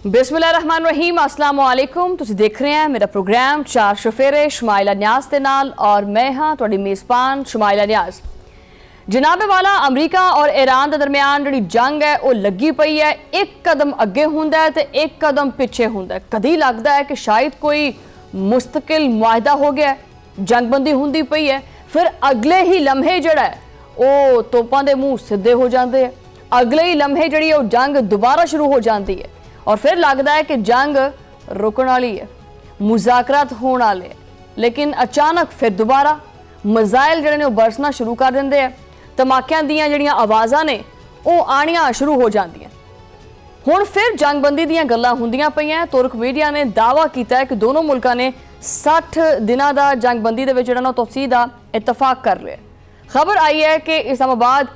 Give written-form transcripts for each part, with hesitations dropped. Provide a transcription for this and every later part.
बिस्मिल्लाहिर्रहमानिर्रहीम, अस्सलाम वालेकुम। तुसीं देख रहे हैं मेरा प्रोग्राम चार शफेरे शमाइला न्याज के नाल और मैं हाँ तुहाडी मेज़बान शमाइला न्याज। जनाबे वाला अमरीका और ईरान के दरमियान जिहड़ी जंग है वो लगी पई है। एक कदम अगे हुंदा है ते एक कदम पिछे हुंदा है। कदी लगदा है कि शायद कोई मुस्तकिल मुआहदा हो गया है, जंगबंदी हुंदी पई है, फिर अगले ही लम्हे जिहड़ा है वो तोपां दे मूँह सीधे हो जाते हैं। अगले ही लम्हे जिहड़ी वो जंग दोबारा शुरू हो जाती है और फिर लगता है कि जंग रुकण वाली है, मुज़ाकरात होने वाले है, लेकिन अचानक फिर दोबारा मिसाइल जिहड़े ने वो बरसना शुरू कर देंदे हैं। धमाकियां दीयां जिहड़ियां आवाज़ां ने वो आनियां शुरू हो जांदियां। हुण फिर जंगबंदी दीयां गल्लां हुंदियां पईयां। तुर्क मीडिया ने दावा कीता है कि दोनों मुल्कां ने 60 दिनां दा जंगबंदी दे विच जिहड़ा ना तोसी दा इतफाक कर लिया। खबर आई है कि इस्लामाबाद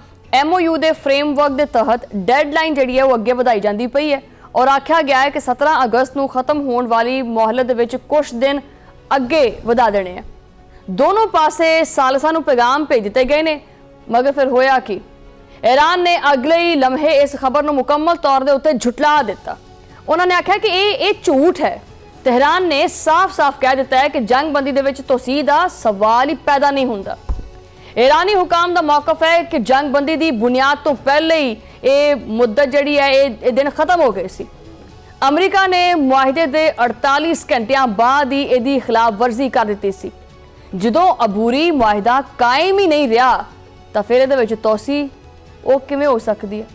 MOU दे फ्रेमवर्क के तहत डेडलाइन जिहड़ी है वो अगे वधाई जांदी पई है और आख्या गया है कि 17 अगस्त को खत्म होने वाली मोहलत दे विच कुछ दिन अगे वधा देने हैं। दोनों पासे सालसां नूं पैगाम भेज दिते गए ने, मगर फिर होया कि ईरान ने अगले ही लम्हे इस खबर नूं मुकम्मल तौर दे उत्ते झुटला दिता। उन्होंने आख्या कि ये झूठ है। तेहरान ने साफ साफ कह दिता है कि जंगबंदी दे विच तोसी दा सवाल ही पैदा नहीं हुंदा। ईरानी हुकाम का मौकफ है कि जंगबंदी की बुनियाद तो पहले ही ये मुद्दत जिहड़ी है ये दिन खत्म हो गई सी। अमरीका ने मुआहदे के 48 घंटिया बाद ही इसकी खिलाफ वर्जी कर दी सी। जदों अबूरी मुआहदा कायम ही नहीं रहा तो फिर ये तोसी वो किवें हो सकती है।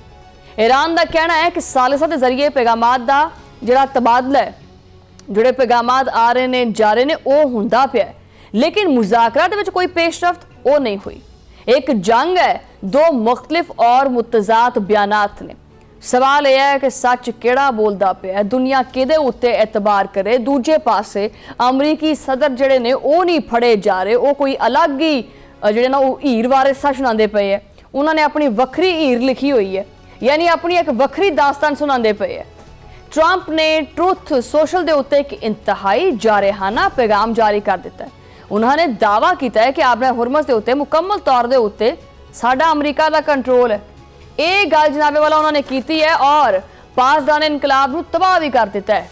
ईरान का कहना है कि सालिसा के जरिए पैगामात का जिहड़ा तबादला है, जिहड़े पैगामात आ रहे ने जा रहे ने वो हुंदा पिया है, लेकिन मुज़ाकरात विच कोई पेशरफ्त वो नहीं हुई। एक जंग है, दो मुख्तलिफ और मुतजाद बयानात ने। सवाल यह है कि सच केड़ा बोलदा पिया, दुनिया किहदे उत्ते एतबार करे। दूजे पासे अमरीकी सदर जिहड़े ने वो नहीं फड़े जा रहे, वो कोई अलग ही जिहड़े ना वो हीर बारे सुणांदे पे है। उन्होंने अपनी वक्री हीर लिखी हुई है, यानी अपनी एक वक्री दास्तान सुणांदे पे है। ट्रंप ने ट्रुथ सोशल के उत्ते एक इंतहाई जारहाना पैगाम जारी कर दिता है। उन्होंने दावा किया है कि आबरा हुरमस के उत्ते मुकम्मल तौर के उत्ते साडा अमरीका का कंट्रोल है। ये गल जनाबे वाला उन्होंने की है और पासदान इनकलाब को तबाह भी कर दिता है।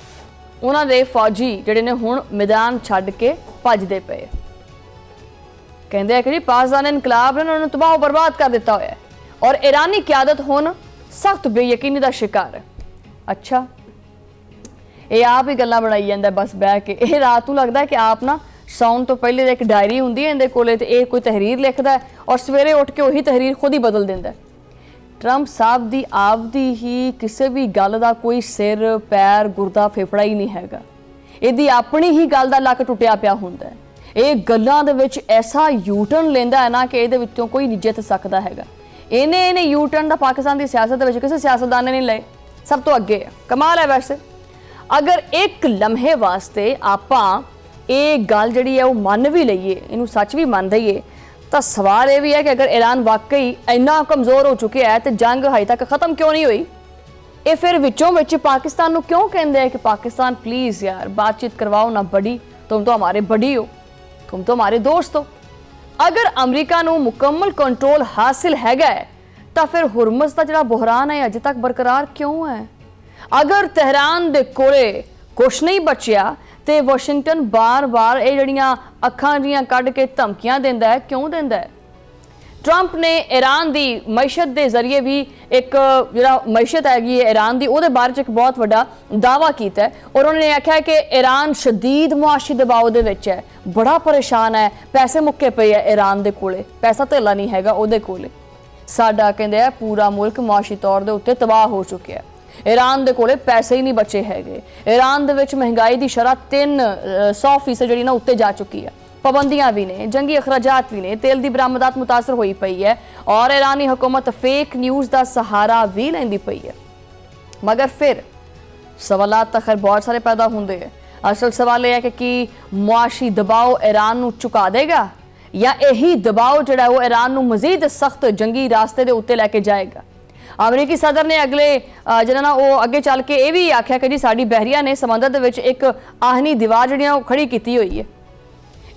उन्होंने फौजी जिहड़े ने हुण मैदान छड्ड के भजदे पे, कहते हैं कि जी पासदान इनकलाब ने उन्होंने तबाह बर्बाद कर दिता है और ईरानी क्यादत हुण सख्त बेयकीनी का शिकार है। अच्छा, ये आप ही गल्लां बनाई जांदा बस बह के। ये रात को लगता है कि आप ना सौन तो पहले एक डायरी होंदी है इहदे कोले ते कोई तहरीर लिखता है और सवेरे उठ के वही तहरीर खुद ही बदल देंदा है। ट्रंप साहब दी आपदी ही किसी भी गल का कोई सिर पैर गुरदा फेफड़ा ही नहीं हैगा। इहदी अपनी ही गल का लक टुटिया पिया हुंदा है। ये गल्लां दे विच ऐसा यूटर्न लेंदा है ना कि इहदे विचों कोई नहीं जित सकदा हैगा। इन्हें यूटर्न दा पाकिस्तान की सियासत दे विच किसी सियासतदान ने नहीं लए, सब तो अगे है। कमाल है। वैसे अगर एक लम्हे वास्ते आपां ये गल जिहड़ी है वो मन भी लईए, इनू सच भी मान दईए, तो सवाल ये भी है कि अगर ईरान वाकई इन्ना कमज़ोर हो चुका है तो जंग हजे तक खत्म क्यों नहीं हुई। ये फिर विचों विच पाकिस्तान नू क्यों कहते हैं कि पाकिस्तान प्लीज़ यार बातचीत करवाओ ना बड़ी, तुम तो हमारे बड़ी हो, तुम तो हमारे दोस्त हो। अगर अमरीका नू मुकम्मल कंट्रोल हासिल हैगा है तो फिर हुरमस का जिहड़ा बुहरान है अजे तक बरकरार क्यों है। अगर तेहरान दे कोले कुछ नहीं बचिया तो वाशिंगटन बार बार ये जड़ियाँ अखां जियां कढ़ के धमकियां देंदा है, क्यों देंदा है। ट्रंप ने ईरान की मैशत के जरिए भी एक जिहड़ा मैशत हैगी है ईरान की उहदे बारे एक बहुत वड्डा दावा किया है और उन्होंने आख्या कि ईरान शदीद मुआशी दबाव दे विच है, बड़ा परेशान है, पैसे मुक्के पे है ईरान दे कोले, पैसा धैला नहीं हैगा उहदे कोले। साडा कहंदे है पूरा मुल्क मुआशी तौर दे उत्ते तबाह हो चुका है, ईरान दे कोले पैसे ही नहीं बचे हैगे। ईरान दे विच महंगाई की शरह 300% जिहड़ी ना उत्ते जा चुकी है। पाबंदियां भी ने, जंगी अखराजात भी ने, तेल की बरामदात मुतासर होई पई है और ईरानी हुकूमत फेक न्यूज़ का सहारा भी लैंदी पई है। मगर फिर सवालात तो खैर बहुत सारे पैदा होंदे हैं। असल सवाल यह है कि मुआशी दबाव ईरान नू चुका देगा या यही दबाव जिहड़ा वो ईरान नू मजीद सख्त जंगी रास्ते के उत्ते लैके जाएगा। अमरीकी सदर ने अगले जिहड़ा ना वो अगे चल के ये भी आख्या कि जी साडी बहरिया ने समंदर दे विच एक आहनी दीवार जिहड़ी खड़ी की हुई है।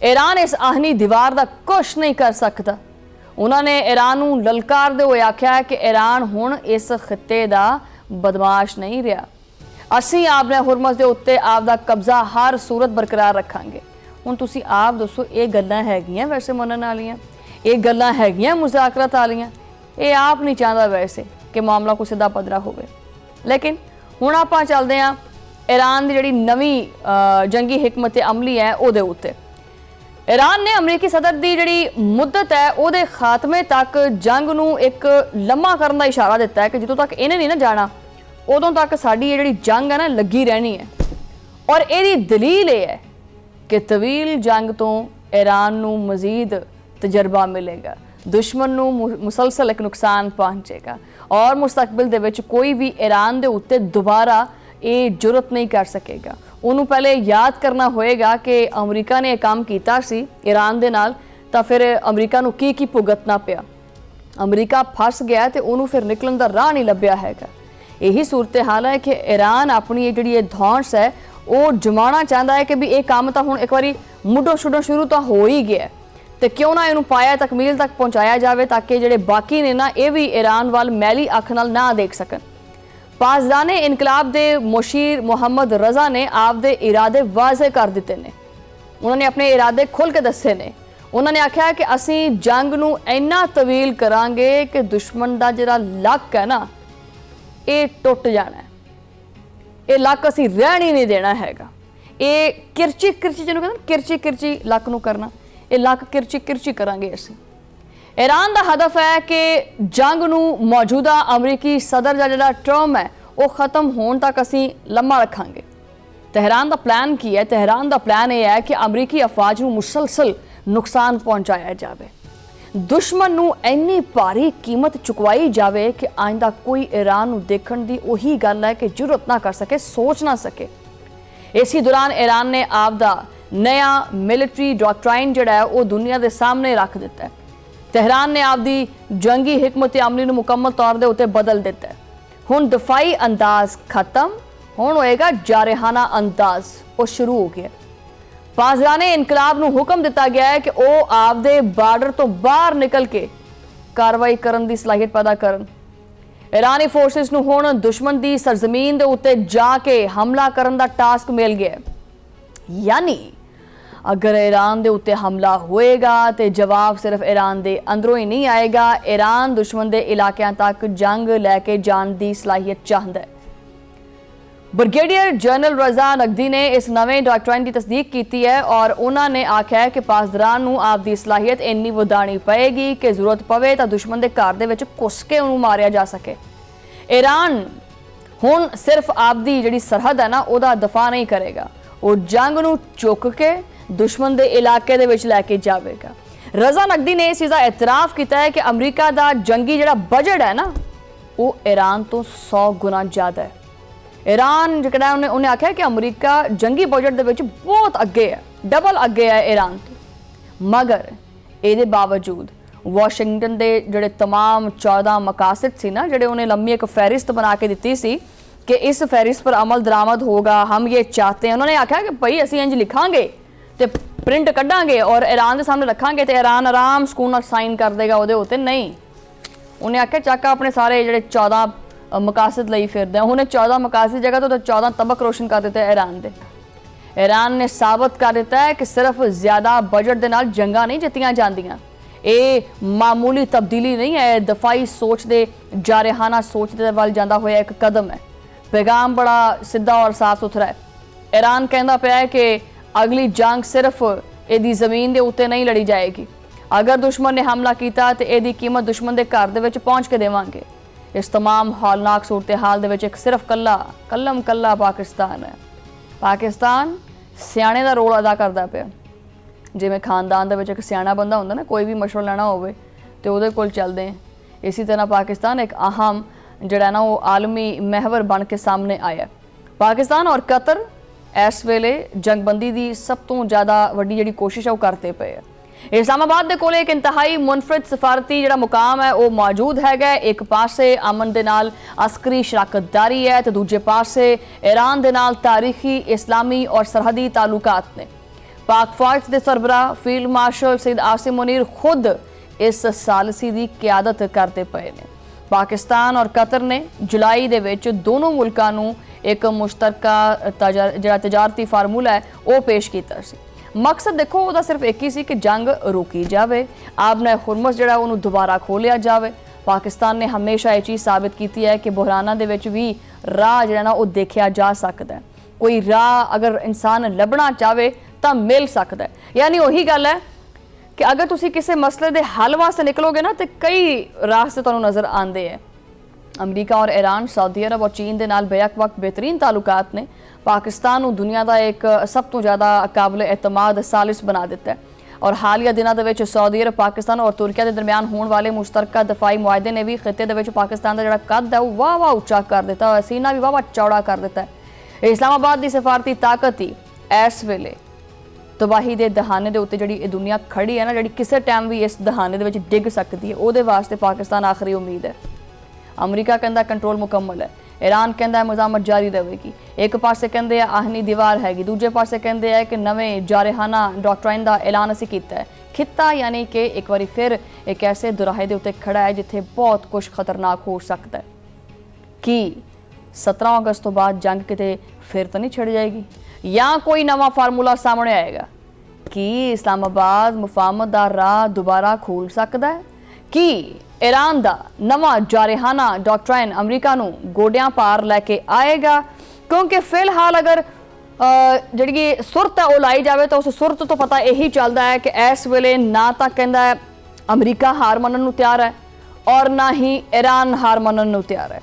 ईरान इस आहनी दीवार का कुछ नहीं कर सकता। उन्होंने ईरान नू ललकारदे हुए आख्या है कि ईरान हुण इस खिते का बदमाश नहीं रहा। ਅਸੀਂ ਆਪਣੇ ਹੁਰਮਸ ਦੇ ਉੱਤੇ ਆਪਦਾ ਕਬਜ਼ਾ ਹਰ ਸੂਰਤ ਬਰਕਰਾਰ ਰੱਖਾਂਗੇ। ਹੁਣ ਤੁਸੀਂ ਆਪ ਦੱਸੋ, ਇਹ ਗੱਲਾਂ ਹੈਗੀਆਂ ਵੈਸੇ ਮੰਨਣ ਵਾਲੀਆਂ? ਇਹ ਗੱਲਾਂ ਹੈਗੀਆਂ ਮੁਜ਼ਾਕਰਤ ਵਾਲੀਆਂ? ਇਹ ਆਪ ਨਹੀਂ ਚਾਹੁੰਦਾ ਵੈਸੇ ਕਿ ਮਾਮਲਾ ਕੋਈ ਸਿੱਧਾ ਪੱਧਰਾ ਹੋਵੇ। ਲੇਕਿਨ ਹੁਣ ਆਪਾਂ ਚੱਲਦੇ ਹਾਂ ईरान ਦੀ ਜਿਹੜੀ ਨਵੀਂ ਜੰਗੀ ਹਕਮਤ ਅਮਲੀ ਹੈ ਉਹਦੇ ਉੱਤੇ। ईरान ने अमरीकी सदर की जी मुद्दत है वो खात्मे तक जंग नूं एक लम्मा करने का इशारा दिता है कि जो तक इन्हें नहीं ना जाना उदों तक साड़ी जी जंग है ना लगी रहनी है। और यदी दलील ये है कि तवील जंग तो ईरान नूं मजीद तजर्बा मिलेगा, दुश्मन नूं मुसलसल एक नुकसान पहुँचेगा और मुस्तकबिल दे विच कोई भी ईरान दे उत्ते दोबारा ये जुरत नहीं कर सकेगा। उन्होंने पहले याद करना होएगा कि अमरीका ने यह काम किया सी ईरान दे नाल, तो फिर अमरीका नूं की भुगतना पिया। अमरीका फस गया तो उन्होंने फिर निकलन का राह नहीं लभ्या हैगा। यही सूरत हाल है कि ईरान अपनी जी धौंस है वो जमाना चाहता है कि भी ये काम तो हुण एक बारी मुढ़ों शुढ़ों शुरू तो हो ही गया, तो क्यों ना इनू पाया तकमील तक पहुँचाया जाए ताकि जिहड़े बाकी ने ना ये भी ईरान वाल मैली अख नाल ना देख सकन। पासदाने इनकलाब के मुशीर मुहम्मद रजा ने आपदे इरादे वाजे कर दिते ने। उन्होंने अपने इरादे खुल के दसे ने। उन्होंने आख्या कि असी जंग नूं इन्ना तवील करांगे कि दुश्मन का जिहड़ा लक है ना ये टुट जाना है। ये लक असी रहन ही नहीं देना हैगा। ये किरची किरची जिन्होंने कहते किरची किरची लक नूं करना, ये लक किरची किरची करांगे असी। ईरान का हदफ है कि जंग नूं मौजूदा अमरीकी सदर का जिहड़ा टर्म है वो खत्म होने तक असी लम्मा रखांगे। तहरान का प्लान की है? तहरान का प्लान यह है कि अमरीकी अफवाज नूं मुसलसल नुकसान पहुँचाया जाए, दुश्मन नूं इन्नी भारी कीमत चुकवाई जाए कि आइंदा कोई ईरान नूं देखण दी उही गल है कि जुरत ना कर सके, सोच ना सके। इसी दौरान ईरान ने आपदा नया मिलिट्री डॉक्ट्राइन जिहड़ा है वो दुनिया के सामने रख दिता है। तहरान ने आपदी जंगी हिकमत अमली नूं मुकम्मल तौर के उत्ते बदल दिता है। हुण दफाई अंदाज खत्म, हुण होएगा जारहाना अंदाज वो शुरू हो गया। पासदाने इनकलाब नूं हुक्म दिता गया है कि वो आपदे बार्डर तो बाहर निकल के कार्रवाई करन दी सलाहियत पैदा करन। ईरानी फोर्सिस नूं हुण दुश्मन दी सरजमीन दे उत्ते जाके हमला करन दा टास्क मिल गया। यानी अगर ईरान दे उत्ते हमला होएगा तो जवाब सिर्फ ईरान दे अंदरों ही नहीं आएगा। ईरान दुश्मन दे इलाकों तक जंग लैके जान दी सलाहियत चाहता है। ब्रिगेडियर जनरल रजा नकदी ने इस नवे डॉक्ट्राइन की तस्दीक की है और उन्होंने आख्या है कि पासदारां नूं आपदी सलाहियत इन्नी वधाणी पएगी कि जरूरत पवे तो दुश्मन के घर दे विच घुस के उन्होंने मारिया जा सके। ईरान हुण सिर्फ आपदी जिहड़ी सरहद है ना उहदा दफा नहीं करेगा, वो जंग नूं चुक के दुश्मन के इलाके दे विच लैके जाएगा। रजा नकदी ने इस चीज़ का एतराफ़ किया है कि अमरीका का जंगी जिहड़ा बजट है ना वो ईरान तो 100 गुना ज़्यादा है। ईरान जिहड़ा उन्हें आख्या कि अमरीका जंगी बजट दे विच बहुत अगे है, डबल अगे है ईरान तो। मगर ये बावजूद वाशिंगटन के जिहड़े तमाम 14 मकासद सी ना जिहड़े उन्हें लंबी एक फहरिस्त बना के दी सी कि इस फहरिस्त पर अमल दरामद होगा, हम ये चाहते हैं। उन्होंने आख्या कि भाई असीं इंज लिखांगे तो प्रिंट कढ़ांगे और ईरान के सामने रखांगे तो ईरान आराम सुकून नाल साइन कर देगा उहदे उत्ते। नहीं, उन्हें आख्या चक अपने सारे जिहड़े 14 मकासद लई फिरदे, उन्हें 14 मकासद जगह तो 14 तबक रोशन कर दिते ईरान दे। ईरान ने साबित कर दिता है कि सिर्फ ज़्यादा बजट दे नाल जंगां नहीं जित्तियां जांदियां। ये मामूली तब्दीली नहीं है, दफाई सोच दे जारहाना सोच दे वाल जांदा होया एक कदम है। पैगाम बड़ा सीधा और साफ सुथरा है। ईरान कहता पाया है कि अगली जंग सिर्फ यदी जमीन के उत्ते नहीं लड़ी जाएगी। अगर दुश्मन ने हमला किया तो यदी कीमत दुश्मन के घर दे विच पहुँच के देवांगे। इस तमाम हौलनाक सूरत हाल दे विच एक सिर्फ कल्ला पाकिस्तान है। पाकिस्तान सियाणे का रोल अदा करता पाया। जिवें खानदान दे विच एक सियाणा बंदा हुंदा ना, कोई भी मशवरा लेना होवे ते उहदे कोल चलदे हैं। इसी तरह पाकिस्तान एक अहम जिहड़ा ना वो आलमी महवर बन के सामने आया। पाकिस्तान और कतर इस वेले जंगबंदी की सब तो ज़्यादा वड्डी जिहड़ी कोशिश है वो करते पे है। इस्लामाबाद के कोल एक इंतहाई मुनफरद सफारती जिहड़ा मुकाम है वो मौजूद है। एक पासे अमन दे नाल अस्करी शराकतदारी है तो दूजे पासे ईरान दे नाल तारीखी इस्लामी और सरहदी ताल्लुकात ने। पाक फौज के सरबराह फील्ड मार्शल सईद आसिम मुनीर खुद इस सालसी की क्यादत करते पे ने। पाकिस्तान और कतर ने जुलाई दे विच दोनों मुल्कां नूं एक मुश्तरका ਜਿਹੜਾ ਤਜਾਰਤੀ ਫਾਰਮੂਲਾ ਹੈ ਉਹ ਪੇਸ਼ ਕੀਤਾ ਸੀ। ਮਕਸਦ ਦੇਖੋ ਉਹਦਾ ਸਿਰਫ ਇੱਕ ਹੀ ਸੀ ਕਿ ਜੰਗ ਰੋਕੀ ਜਾਵੇ, ਆਬਨੇ ਹੁਰਮਸ ਜਿਹੜਾ ਉਹਨੂੰ ਦੁਬਾਰਾ ਖੋਲਿਆ ਜਾਵੇ। ਪਾਕਿਸਤਾਨ ਨੇ ਹਮੇਸ਼ਾ ਇਹ ਚੀਜ਼ ਸਾਬਿਤ ਕੀਤੀ ਹੈ ਕਿ ਬੁਹਰਾਨਾਂ ਦੇ ਵਿੱਚ ਵੀ ਰਾਹ ਜਿਹੜਾ ਨਾ ਉਹ ਦੇਖਿਆ ਜਾ ਸਕਦਾ ਹੈ। ਕੋਈ ਰਾਹ ਅਗਰ ਇਨਸਾਨ ਲੱਭਣਾ ਚਾਹਵੇ ਤਾਂ ਮਿਲ ਸਕਦਾ ਹੈ। ਯਾਨੀ ਉਹੀ ਗੱਲ ਹੈ कि अगर तुसी किसी मसले के हल वास्ते निकलोगे ना तो कई रास्ते तुहानूं नज़र आते हैं। अमरीका और ईरान, सऊदी अरब और चीन के नाल बेहक वक्त बेहतरीन ताल्लुकात ने पाकिस्तान नूं दुनिया का एक सब तो ज़्यादा काबिल एतमाद सालिस बना दिता है। और हालिया दिनों के सऊदी अरब, पाकिस्तान और तुर्किया के दरमियान होने वाले मुश्तरका दफाई मुआहदे ने भी खिते के पाकिस्तान का जिहड़ा कद है वह वाह उच्चा कर दिता है, सीना भी वाह चौड़ा कर दिता है। इस्लामाबाद की सफारती ताकत ही इस वेले तबाही के दहाने के उत्ते जिहड़ी दुनिया खड़ी है ना, जिहड़ी किसी टाइम भी इस दहाने दे डिग सकती है, उहदे वास्ते पाकिस्तान आखिरी उम्मीद है। अमरीका कहता कंट्रोल मुकम्मल है, ईरान कहता मज़ामत जारी रहेगी। एक पासे कहते आहनी दीवार हैगी, दूजे पासे कहते हैं कि नवें जारहाना डॉक्ट्राइन का ऐलान असीं कीता है। खिता यानी कि एक बार फिर एक ऐसे दुराहे के उत्ते खड़ा है जिथे बहुत कुछ खतरनाक हो सकता है। कि 17 अगस्त तो बाद जंग किते फिर तो नहीं छिड़ जाएगी या कोई नवा फार्मूला सामने आएगा? कि इस्लामाबाद मुफाहमत दा राह दोबारा खोल सकता है? कि ईरान दा नवा जारहाना डॉक्ट्राइन अमरीका नूं गोडियां पार लैके आएगा? क्योंकि फिलहाल अगर जिहड़ी सुरत है वो लाई जाए तो उस सुरत तो पता यही चलता है कि इस वेले ना तो कहता है अमरीका हार मनन नूं तैयार है और ना ही ईरान हार मनन नूं तैयार है।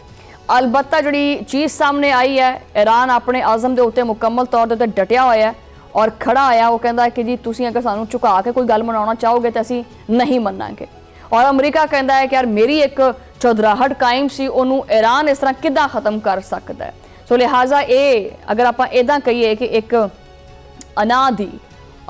अलबत्ता जी चीज़ सामने आई है, ईरान अपने आज़म के उत्ते मुकम्मल तौर पर डटिया हुआ है और खड़ा होया। वो कहता है कि जी तुसीं अगर सानू झुका के कोई गल मनाना चाहोगे तो असीं नहीं मनांगे। और अमरीका कहता है कि यार मेरी एक चौधराहट कायम सी, उन्होंने ईरान इस तरह किद्दां खत्म कर सकता है। सो लिहाजा ये अगर आप इदां कहिए कि एक अनादि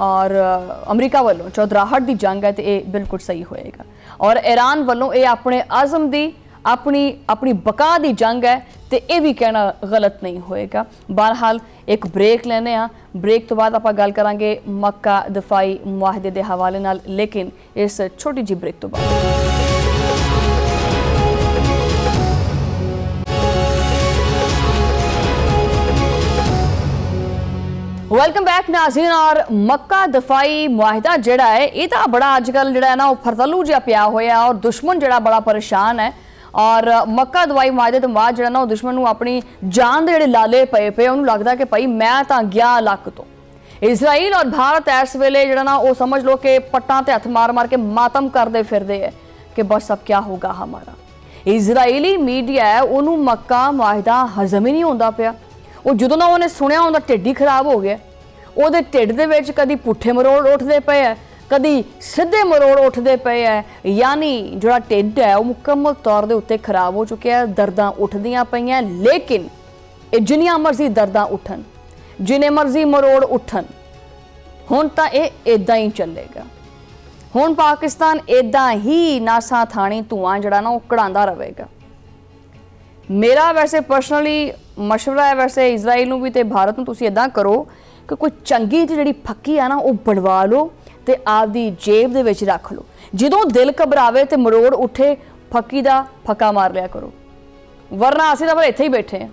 और अमरीका वालों चौधराहट की जंग है तो ये बिल्कुल सही होएगा। और ईरान वालों ये अपने आज़म की अपनी बका की जंग है तो यह भी कहना गलत नहीं होएगा। बहरहाल एक ब्रेक लेने ब्रेक तो बाद आप गल करांगे मक्का दफाई मुआहदे के हवाले नाल, लेकिन इस छोटी जी ब्रेक तो बाद। वेलकम बैक नाज़रीन। और मक्का दफाई मुआहदा जिहड़ा है ये तो बड़ा अजकल जिहड़ा है ना वो फरतलू जिहा पिया होया और दुश्मन जिहड़ा बड़ा परेशान है। और मक्का दवाई मुआहदे तो बाद जिहड़ा ना वो दुश्मन नूं अपनी जान दे जिहड़े लाले पए पे उन्होंने लगता कि भाई मैं तो गया लक तो। इजराइल और भारत इस वेले जिहड़ा ना वो समझ लो कि पट्टां ते हथ मार मार के मातम करते फिरदे है कि बस अब क्या होगा हमारा। इजराइली मीडिया है उन्होंने मक्का मुआहदा हजम ही नहीं होंदा पिया। वो जदों ना उन्हें सुनिया उनका ढिड ही खराब हो गया। ਉਹਦੇ ਢਿੱਡ ਦੇ ਵਿੱਚ ਕਦੀ ਪੁੱਠੇ ਮਰੋੜ ਉੱਠਦੇ ਪਏ ਹੈ, ਕਦੀ ਸਿੱਧੇ ਮਰੋੜ ਉੱਠਦੇ ਪਏ ਹੈ। ਯਾਨੀ ਜਿਹੜਾ ਢਿੱਡ ਹੈ ਉਹ ਮੁਕੰਮਲ ਤੌਰ ਦੇ ਉੱਤੇ ਖਰਾਬ ਹੋ ਚੁੱਕਿਆ ਹੈ, ਦਰਦਾਂ ਉੱਠਦੀਆਂ ਪਈਆਂ। ਲੇਕਿਨ ਇਹ ਜਿੰਨੀਆਂ ਮਰਜ਼ੀ ਦਰਦਾਂ ਉੱਠਣ, ਜਿੰਨੇ ਮਰਜ਼ੀ ਮਰੋੜ ਉੱਠਣ, ਹੁਣ ਤਾਂ ਇਹ ਇਦਾਂ ਹੀ ਚੱਲੇਗਾ। ਹੁਣ ਪਾਕਿਸਤਾਨ ਇਦਾਂ ਹੀ ਨਾਸਾਂ ਥਾਣੀ ਧੂਆਂ ਜਿਹੜਾ ਨਾ ਉਹ ਕਢਾਉਂਦਾ ਰਹੇਗਾ। मेरा वैसे पर्सनली मशवरा है वैसे इजराइल नूं भी ते भारत नूं तुसीं इदां करो कि कोई चंगी जिहड़ी फक्की है ना वो बनवा लो ते आपदी जेब दे विच रख लो। जदों दिल घबरावे ते मरोड़ उठे फक्की दा फक्का मार लिया करो, वरना असीं तां इत्थे ही बैठे हैं।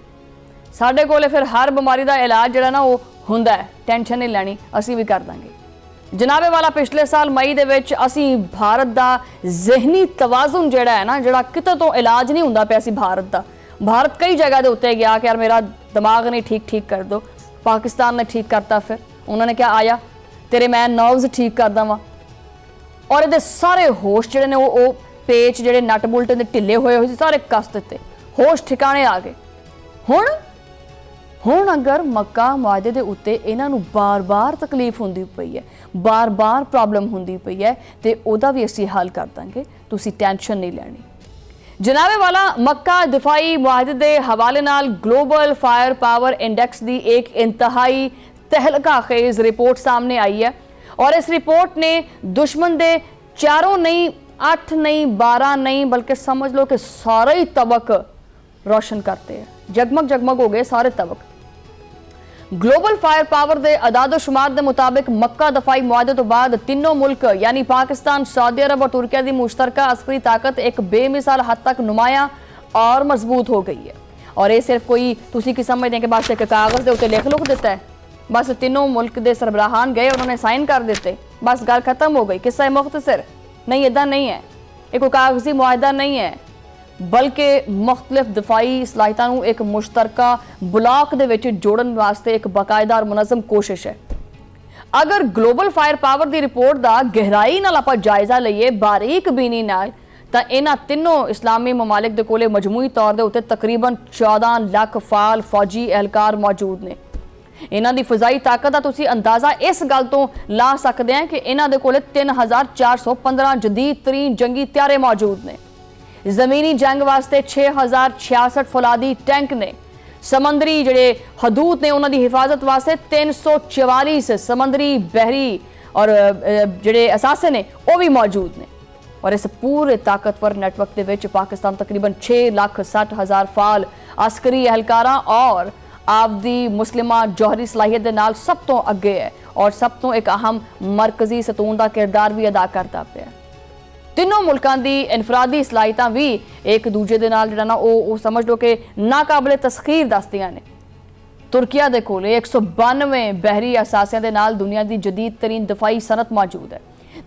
साडे कोले फिर हर बीमारी दा इलाज जिहड़ा ना वो हुंदा है, टेंशन नहीं लैनी, असीं भी कर दांगे। जनाबे वाला पिछले साल मई दे विच असीं भारत दा जहनी तवाजुन जिहड़ा है ना जिहड़ा किते तो इलाज नहीं हुंदा पिया सी भारत दा। भारत कई जगह के उत्ते गया कि यार मेरा दिमाग नहीं ठीक कर दो। पाकिस्तान ने ठीक करता, फिर उन्होंने क्या आया तेरे मैं नर्व्स ठीक कर देवां, और ये सारे होश जिहड़े ने वो पेच जिहड़े नट बुलट दे ढिले होए हुए सारे कस दिते, होश ठिकाने आ गए। हुण अगर मक्का मुआहदे दे उत्ते इन्हां नूं बार बार तकलीफ हुंदी पई है, बार बार प्रॉब्लम हुंदी पई है, ते ओहदा भी असीं हल कर दांगे, तुसीं टेंशन नहीं लैनी। जनाबे वाला मक्का दिफाई मुआहदे के हवाले नाल ग्लोबल फायर पावर इंडेक्स की एक इंतहाई तहलका खेज रिपोर्ट सामने आई है। और इस रिपोर्ट ने दुश्मन के 4 नहीं 8 नहीं 12 नहीं बल्कि समझ लो कि सारे ही तबक रोशन करते हैं, जगमग जगमग हो गए सारे तबक। ग्लोबल फायर पावर के अदादो शुमार के मुताबिक मक्का दफाई मुआहदे तो बाद तीनों मुल्क यानी पाकिस्तान, सऊदी अरब और तुर्किया की मुश्तरका अस्करी ताकत एक बेमिसाल हद तक नुमाया और मजबूत हो गई है। और ये सिर्फ कोई तुसी की समझते हैं कि बस एक कागज़ के उत्ते लिख लुख दिता है, बस तीनों मुल्क के सरबराहान गए, उन्होंने साइन कर दिते, बस गल खत्म हो गई, किस्सा मुख्तसर नहीं, इदा नहीं है, ये कोई कागजी मुआहदा नहीं है, बल्कि मुख्तलिफ दफाई सलाहियतां नूं एक मुश्तरका ब्लॉक दे विच जोड़न वास्ते एक बाकायदा और मुनज़म कोशिश है। अगर ग्लोबल फायर पावर की रिपोर्ट का गहराई नाल आपां जायजा लईए, बारीक बीनी नाल, तां इन्हां तिन्नों इस्लामी ममालिक दे कोले मजमूई तौर दे उत्ते तकरीबन 14 लाख फाल फौजी एहलकार मौजूद ने। इन्हां दी फजाई ताकत दा तुसीं अंदाज़ा इस गल तो ला सकते हैं कि इन्हां दे कोले 3415 जदीद तरीन जंगी त्यारे मौजूद ने। ज़मीनी जंग वास्ते 6066 फौलादी टैंक ने। समंदरी जड़े हदूद ने उन्हां दी हिफाजत वास्ते 344 समंदरी बहरी और जड़े असासे ने वो भी मौजूद ने। और इस पूरे ताकतवर नेटवर्क के विच पाकिस्तान तकरीबन 6,60,000 फाल अस्करी एहलकारां और आपदी मुस्लिमा जौहरी सलाहियत दे नाल सब तो अगे है और सब तो एक अहम मरकजी सतून का किरदार भी अदा करता पे। तीनों मुल्कों की इनफरादी सलाहियतां भी एक दूजे दे नाल जिहड़ा ना वो समझ लो कि नाकाबिले तस्खीर दसदियां ने। तुर्किया दे कोले 192 बहरी असासियां दे नाल दुनिया की जदीद तरीन दफाई सनत मौजूद है।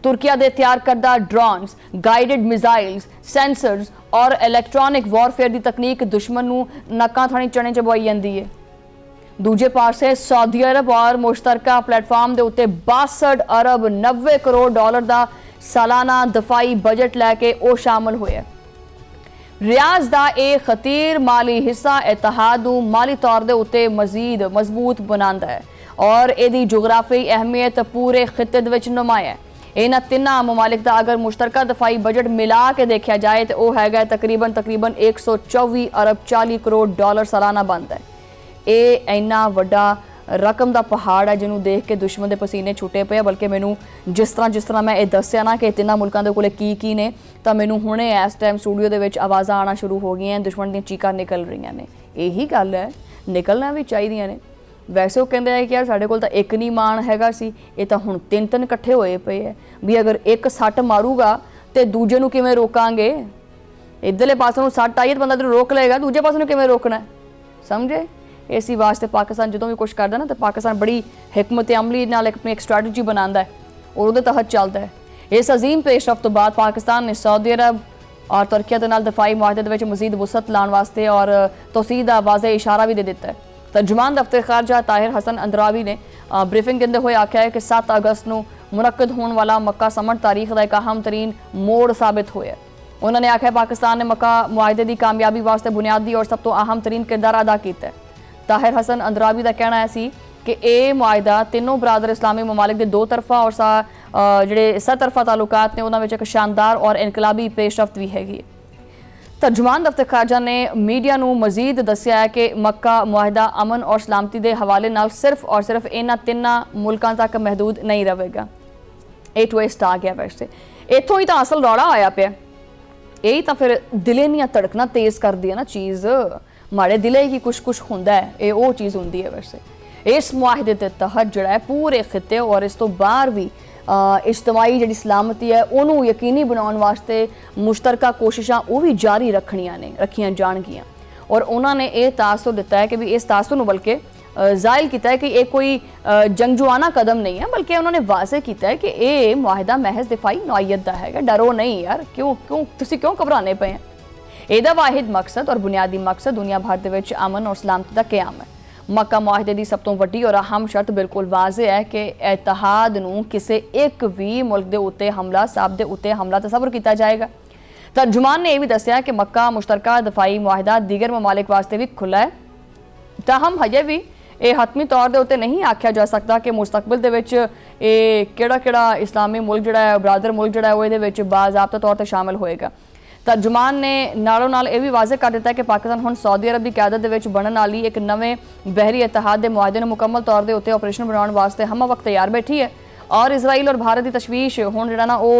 तुर्किया दे तैयार करदा ड्रोन्स, गाइडेड मिसाइल्स, सेंसर्स और इलैक्ट्रॉनिक वॉरफेयर की तकनीक दुश्मन नूं नक्कां थाणी चने च बवाई जांदी है। दूजे पासे सऊदी अरब और मुश्तरका प्लेटफॉर्म के उत्ते 62 अरब 90 करोड़ डॉलर का सालाना दफाई बजट लैके वो शामिल हुए। रियाज का यह खतीर माली हिस्सा इतिहाद नूं माली तौर के उत्ते मजीद मजबूत बनाता है और यदी जोग्राफी अहमियत पूरे खिते दे विच नुमाया है। इन्हां तिन्नां ममालिक का अगर मुश्तरका दफाई बजट मिला के देखा जाए तो वह है तकरीबन 124 अरब 40 करोड़ डॉलर सालाना बनता है। ये इन्ना वड्डा रकम का पहाड़ है जिन्होंने देख के दुश्मन के पसीने छुटे पे। बल्कि मैनू जिस तरह मैं ये दस्या ना कि तिन्हां मुल्कों के कोले की ने, तो मैनू हुणे इस टाइम स्टूडियो के विच आवाज़ां आना शुरू हो गई हैं, दुश्मन दी चीकां निकल रही ने। यही गल है, निकलना भी चाहिए ने। वैसे वो कहते हैं कि यार साढ़े कोल तां एक नहीं मान हैगा सी, ये तां हुण तीन इकट्ठे होए पे है भी अगर एक सट मारूगा तो दूजे नूं किवें रोकांगे। इधरले पासे नूं सट आई तो बंदा इधर रोक लेगा, दूजे पासे नूं किवें रोकना है, समझे। इसी वास्ते पाकिस्तान जो भी कुछ करता ना तो पाकिस्तान बड़ी हिकमत अमली नाल अपनी एक स्ट्रैटेजी बनाता है और उहदे तहत चलता है। इस अजीम पेशरफ तो बाद पाकिस्तान ने सऊदी अरब और तुर्किया के नाल दफाई मुआहदे दे विच मजीद वसअत लाने वास्ते और तोसीह दा वाज़ह इशारा भी दे दिता है। तर्जुमान दफ्तर खारजा ताहिर हसन अंदरावी ने ब्रीफिंग देंदे हुए आख्या है कि 7 अगस्त नूं मुनक्कद होने वाला मक्का समट तारीख का एक अहम तरीन मोड़ साबित होया। उन्होंने आख्या पाकिस्तान ने मक्का मुआहदे की कामयाबी वास्ते बुनियादी और सब तो अहम तरीन किरदार अदा किया है। ताहिर हसन अंदरावी का कहना है कि यह मुआहदा तीनों बरादर इस्लामी ममालिक के दो तरफा और जोड़े सतरफा ताल्लुकात ने उन्होंने एक शानदार और इनकलाबी पेशरफ्त भी हैगी। तर्जुमान दफ्तर खारजा ने मीडिया नूं मजीद दस्या है कि मक्का मुआहदा अमन और सलामती के हवाले नाल सिर्फ और सिर्फ इन्हां तिन्नां मुल्कां तक महदूद नहीं रहेगा। ये ट्विस्ट आ गया। वैसे इत्थों ही तो असल रौला आया पिया। यही तो फिर दिले दियां धड़कना तेज़ कर दी है ना चीज़, माड़े दिले ही कुछ होंदा है, ये वो चीज़ होंदी है। वैसे इस मुआहदे के तहत जोड़ा है पूरे खिते और इस तो बाहर भी इज्तमाई जी सलामती है उन्होंने यकीनी बनाने वास्ते मुश्तरका कोशिशां वो भी जारी रखियां जाणगियां। और उन्होंने ये तासुर दिता है कि भी इस तासुर नूं बल्कि जाहिर किया है कि ये कोई जंगजुआना कदम नहीं है, बल्कि उन्होंने वाज़े किया है कि ये मुआहदा महज दिफाई नौइयत का है। डरो नहीं यार, क्यों घबराने पे हैं। ਇਹਦਾ वाहिद मकसद और बुनियादी मकसद दुनिया भर ਦੇ ਵਿੱਚ अमन और सलामती का क्याम है। मक्का मुआहदे की सब तो वड्डी और अहम शर्त बिल्कुल वाज़े है कि इतिहाद नूं किसी एक भी मुल्क के उत्ते हमला साहब के उत्ते हमला तस्वर किया जाएगा। तर्जुमान ने यह भी दस्या कि मक्का मुश्तरका दफाई मुआहदा दीगर ममालिक वास्ते भी खुला है। ताहम हजे भी ये हतमी तौर के उत्ते नहीं आख्या जा सकता कि मुस्तकबिल दे विच केड़ा इस्लामी मुल्क जिहड़ा है बरादर मुल्क जिहड़ा है वो इहदे विच बाज़ाब्ता तौर पर शामिल होएगा। तर्जुमान ने नालों नाल यह भी वाज़े कर दिता है कि पाकिस्तान हुण सऊदी अरब की क्यादत दे विच बनन वाली एक नवे बहरी इतिहाद के मुआहदे नूं मुकम्मल तौर के उत्ते ऑपरेशन बनाने वास्ते हम वक्त तैयार बैठी है। और इसराइल और भारत की तशवीश हुण जिहड़ा ना वो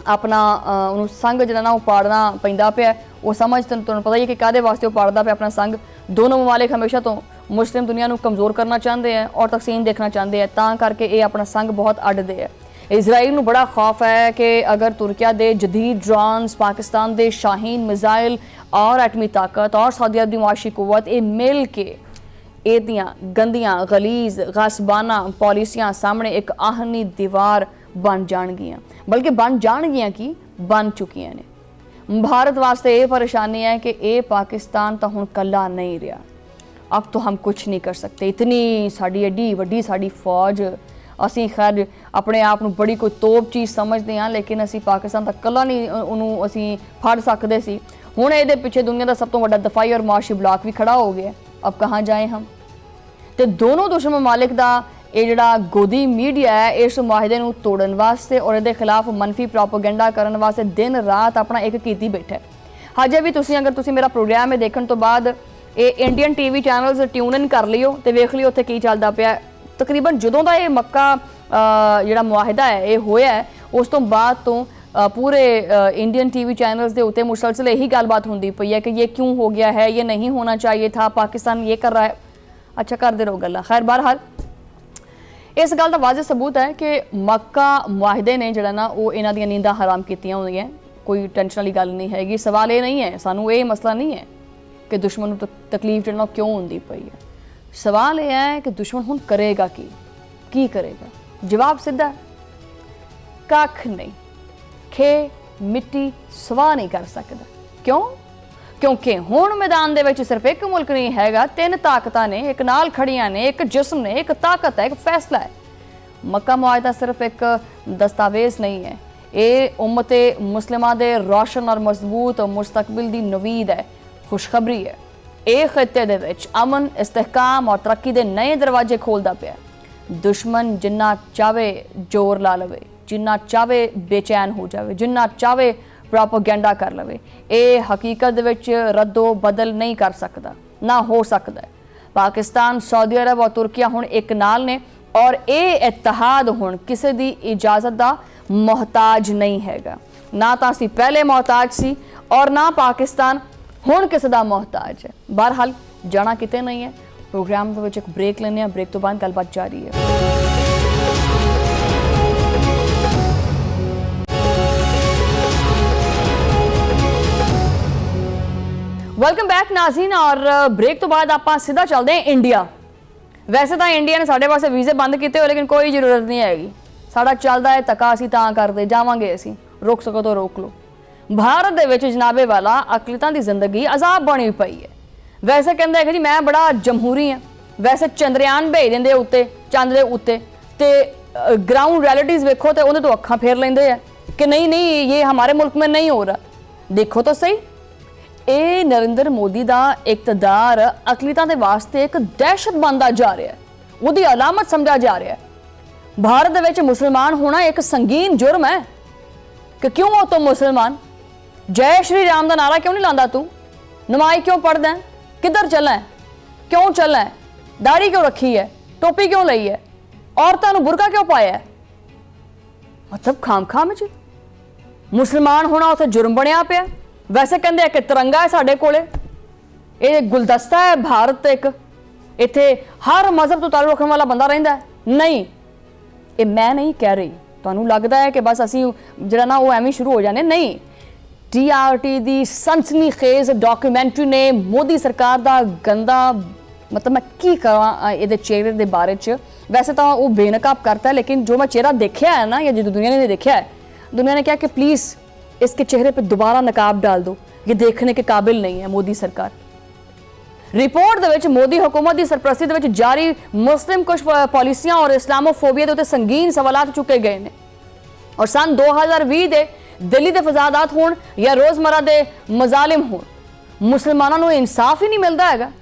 अपना उन्होंने संघ जिहड़ा ना वो पाड़ना पैंदा पिया। वो समझ तुहानूं पता ही है कि काहदे वास्ते वो पाड़दा पिया अपना संघ। दोनों ममालिक हमेशा तो मुस्लिम दुनिया को कमज़ोर करना चाहते हैं और तकसीम देखना चाहते हैं, तां करके ये अपना संघ बहुत अड्डदे है। ਇਜ਼ਰਾਈਲ ਨੂੰ ਬੜਾ ਖੌਫ ਹੈ ਕਿ ਅਗਰ ਤੁਰਕੀਆ ਦੇ ਜਦੀਦ ਡਰੋਨਸ, ਪਾਕਿਸਤਾਨ ਦੇ ਸ਼ਾਹੀਨ ਮਿਜ਼ਾइल और एटमी ताकत और सऊदी अरब की मुआशी कुव्वत ये मिल के ਇਹਦੀਆਂ ਗੰਦੀਆਂ ਗਲੀਜ਼ ਗਾਸਬਾਨਾ ਪਾਲਿਸੀਆਂ ਸਾਹਮਣੇ ਇੱਕ ਆਹਨੀ ਦੀਵਾਰ ਬਣ ਜਾਣਗੀਆਂ, ਬਲਕਿ ਬਣ ਜਾਣਗੀਆਂ ਕੀ ਬਣ ਚੁੱਕੀਆਂ ਨੇ। ਭਾਰਤ ਵਾਸਤੇ ਇਹ ਪਰੇਸ਼ਾਨੀ ਹੈ ਕਿ ਇਹ ਪਾਕਿਸਤਾਨ ਤਾਂ ਹੁਣ ਕੱਲਾ ਨਹੀਂ ਰਿਹਾ। अब तो हम कुछ नहीं कर सकते, इतनी साड़ी एडी वड्डी साड़ी फौज, ਅਸੀਂ खैर अपने आप ਨੂੰ बड़ी कोई तोप चीज़ समझते हैं, लेकिन ਅਸੀਂ पाकिस्तान तक कला नहीं ਉਹਨੂੰ ਅਸੀਂ ਫੜ ਸਕਦੇ ਸੀ। ਹੁਣ ਇਹਦੇ ਪਿੱਛੇ ਦੁਨੀਆ ਦਾ ਸਭ ਤੋਂ ਵੱਡਾ ਦਫਾਈ ਔਰ ਮੁਆਸ਼ੀ ਬਲਾਕ ਵੀ ਖੜਾ ਹੋ ਗਿਆ। अब कहाँ जाए हम? ਤੇ ਦੋਨੋਂ ਦੁਸ਼ਮਣ ਮਮਾਲਿਕ ਦਾ ਇਹ ਜਿਹੜਾ ਗੋਦੀ ਮੀਡੀਆ ਹੈ ਇਸ ਮੁਆਹਦੇ ਨੂੰ ਤੋੜਨ ਵਾਸਤੇ ਔਰ ਇਹਦੇ ਖਿਲਾਫ ਮਨਫੀ ਪ੍ਰੋਪੇਗੈਂਡਾ ਕਰਨ ਵਾਸਤੇ ਦਿਨ ਰਾਤ ਆਪਣਾ ਇੱਕ ਕੀਤੀ ਬੈਠਾ। ਹਜੇ ਵੀ ਤੁਸੀਂ ਅਗਰ ਤੁਸੀਂ ਮੇਰਾ ਪ੍ਰੋਗਰਾਮ ਦੇਖਣ ਤੋਂ ਬਾਅਦ ਇਹ ਇੰਡੀਅਨ ਟੀਵੀ ਚੈਨਲਸ ਟਿਊਨ ਇਨ ਕਰ ਲਿਓ ਤੇ ਵੇਖ ਲਿਓ ਉੱਥੇ ਕੀ ਚੱਲਦਾ ਪਿਆ। ਤਕਰੀਬਨ ਜਦੋਂ ਦਾ ਇਹ ਮੱਕਾ ਜਿਹੜਾ ਮੁਆਹਦਾ ਹੈ ਇਹ ਹੋਇਆ, ਉਸ ਤੋਂ ਬਾਅਦ ਤੋਂ पूरे इंडियन टीवी चैनल्स के उत्ते मुसलसल यही गलबात होंदी पई है कि ये क्यों हो गया है, ये नहीं होना चाहिए था, पाकिस्तान ये कर रहा है। अच्छा करते रहो गल्लां। खैर बहरहाल इस गल का वाज़ह सबूत है कि मक्का मुआहदे ने जिहड़ा ना वो इन्हां दीयां नींदां हराम कीतियां होईयां। कोई टेंशन वाली गल नहीं हैगी। सवाल ये नहीं है, सानू ये मसला नहीं है कि दुश्मन नूं तकलीफ जिहड़ा क्यों होंदी पई है। सवाल यह है कि दुश्मन हुण करेगा की करेगा? जवाब सीधा कख नहीं, खे मिट्टी सवा नहीं कर सकता। क्यों? क्योंकि हुण मैदान दे विच सिर्फ एक मुल्क नहीं हैगा, तीन ताकतां ने एक नाल खड़ियां ने, एक जिस्म ने, एक ताकत है, एक फैसला है। मक्का मुआहदा सिर्फ एक दस्तावेज नहीं है, ये उम्मते मुस्लिमा दे रोशन और मजबूत मुस्तकबिल दी नवीद है, खुशखबरी है। ये खिते दे विच अमन, इस्तेहकाम और तरक्की दे नए दरवाजे खोलदा पिया। दुश्मन जिन्ना चाहे जोर ला लवे, जिन्ना चाहे बेचैन हो जाए, जिन्ना चाहे प्रोपोगेंडा कर लवे, ये हकीकत विच रद्दो बदल नहीं कर सकता, ना हो सकता है। पाकिस्तान, सऊदी अरब और तुर्किया हुण एक नाल ने और ये इत्तेहाद हुण किसी दी इजाजत दा मोहताज नहीं हैगा। ना तो असीं पहले मोहताज सी और ना पाकिस्तान हुण किसी दा मोहताज है। बहरहाल जाना किते नहीं है। प्रोग्राम दे विच एक ब्रेक लैने, ब्रेक तो बाद गलबात जारी है। वेलकम बैक नाज़रीन। और ब्रेक तो बाद आप सीधा चलते हैं इंडिया। वैसे तो इंडिया ने साढ़े वास्ते वीज़े बंद किए हो, लेकिन कोई जरूरत नहीं हैगी। साड़ा चलता है धक्का, असीं तां करते जावांगे, असीं रोक सको तो रोक लो। भारत दे विच जनाबे वाला अकलियतां दी जिंदगी अजाब बनी पई है। वैसे कहंदे है कि जी मैं बड़ा जमहूरी हाँ, वैसे चंद्रयान भेज देंदे उत्ते, चंद दे उत्ते ते ग्राउंड रियलिटीज़ वेखो तो उन्हें तो अखां फेर लेंदे है कि नहीं नहीं ये हमारे मुल्क में नहीं हो रहा। देखो तो सही, ਇਹ ਨਰਿੰਦਰ ਮੋਦੀ ਦਾ ਇਕਤਦਾਰ ਅਕਲੀਤਾਂ ਦੇ ਵਾਸਤੇ ਇੱਕ ਦਹਿਸ਼ਤ ਬਣਦਾ ਜਾ ਰਿਹਾ ਹੈ, ਉਹਦੀ ਅਲਾਮਤ ਸਮਝਿਆ ਜਾ ਰਿਹਾ ਹੈ। ਭਾਰਤ ਦੇ ਵਿੱਚ ਮੁਸਲਮਾਨ ਹੋਣਾ ਇੱਕ ਸੰਗੀਨ ਜੁਰਮ ਹੈ ਕਿ ਕਿਉਂ ਹੋ ਤੂੰ ਮੁਸਲਮਾਨ? ਜੈ ਸ਼੍ਰੀ ਰਾਮ ਦਾ ਨਾਰਾ ਕਿਉਂ ਨਹੀਂ ਲਾਉਂਦਾ ਤੂੰ? ਨਮਾਜ਼ ਕਿਉਂ ਪੜ੍ਹਦਾ ਹੈ? ਕਿੱਧਰ ਚੱਲਾ ਹੈ? ਕਿਉਂ ਚੱਲਾ ਹੈ? ਦਾੜੀ ਕਿਉਂ ਰੱਖੀ ਹੈ? ਟੋਪੀ ਕਿਉਂ ਲਈ ਹੈ? ਔਰਤਾਂ ਨੂੰ ਬੁਰਕਾ ਕਿਉਂ ਪਾਇਆ ਹੈ? ਮਤਲਬ ਖਾਮ ਚ ਮੁਸਲਮਾਨ ਹੋਣਾ ਉੱਥੇ ਜੁਰਮ ਬਣਿਆ ਪਿਆ। वैसे कहते हैं कि तिरंगा है साढ़े कोले, ये गुलदस्ता है भारत एक, इत्थे हर मजहब तो ताल्लुक रखने वाला बंदा रहिंदा है। नहीं, ये मैं नहीं कह रही, तुहानूं लगदा है कि बस असीं जिहड़ा ना वो एवें शुरू हो जाने। नहीं, TRT दी सनसनीखेज डॉक्यूमेंट्री ने मोदी सरकार दा गंदा, मतलब मैं की कहां इहदे चेहरे दे बारे च। वैसे तो वो बेनकाब करता है, लेकिन जो मैं चेहरा देखा है ना, या जो दुनिया ने देखा है, दुनिया ने कहा कि प्लीज़ इसके चेहरे पे दोबारा नकाब डाल दो, ये देखने के काबिल नहीं है मोदी सरकार। रिपोर्ट दे विच मोदी हुकूमत की सरपरस्ती दे विच जारी मुस्लिम कुछ पॉलिसियां और इस्लामोफोबिया के उत्ते संगीन सवालात चुके गए हैं। और सन 2020 दे दिल्ली दे फसादात होण या रोज़मर्रा दे मजालिम होण, मुसलमानों को इंसाफ ही नहीं मिलता है।